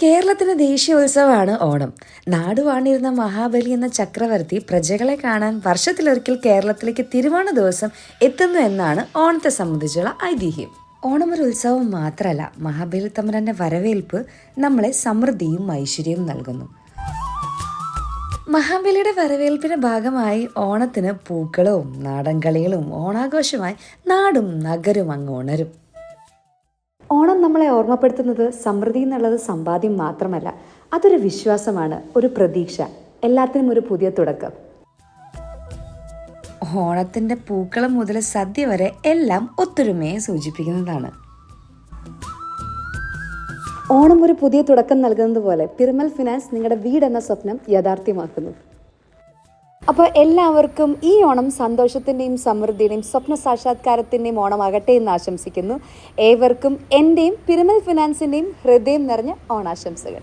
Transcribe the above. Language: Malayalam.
കേരളത്തിന് ദേശീയോത്സവമാണ് ഓണം. നാടുവാണിരുന്ന മഹാബലി എന്ന ചക്രവർത്തി പ്രജകളെ കാണാൻ വർഷത്തിലൊരിക്കൽ കേരളത്തിലേക്ക് തിരുവോണ ദിവസം എത്തുന്നു എന്നാണ് ഓണത്തെ സംബന്ധിച്ചുള്ള ഐതിഹ്യം. ഓണം ഒരു ഉത്സവം മാത്രമല്ല, മഹാബലി തമ്പുരാന്റെ വരവേൽപ്പ് നമ്മളെ സമൃദ്ധിയും ഐശ്വര്യവും നൽകുന്നു. മഹാബലിയുടെ വരവേൽപ്പിന്റെ ഭാഗമായി ഓണത്തിന് പൂക്കളവും നാടൻ കളികളും ഓണാഘോഷമായി നാടും നഗരവും അങ്ങ് ഉണരും. ഓണം നമ്മളെ ഓർമ്മപ്പെടുത്തുന്നത് സമൃദ്ധി എന്നുള്ളത് സമ്പാദ്യം മാത്രമല്ല, അതൊരു വിശ്വാസമാണ്, ഒരു പ്രതീക്ഷ, എല്ലാത്തിനും ഒരു പുതിയ തുടക്കം. ഓണത്തിൻ്റെ പൂക്കളം മുതൽ സദ്യ വരെ എല്ലാം ഒത്തൊരുമയെ സൂചിപ്പിക്കുന്നതാണ്. ഓണം ഒരു പുതിയ തുടക്കം നൽകുന്നത് പോലെ പിരമൽ ഫിനാൻസ് നിങ്ങളുടെ വീടെന്ന സ്വപ്നം യാഥാർത്ഥ്യമാക്കുന്നു. അപ്പോൾ എല്ലാവർക്കും ഈ ഓണം സന്തോഷത്തിൻ്റെയും സമൃദ്ധിയുടെയും സ്വപ്ന സാക്ഷാത്കാരത്തിൻ്റെയും ഓണമാകട്ടെ എന്ന് ആശംസിക്കുന്നു. ഏവർക്കും എൻ്റെയും പിരമൽ ഫിനാൻസിൻ്റെയും ഹൃദയം നിറഞ്ഞ ഓണാശംസകൾ.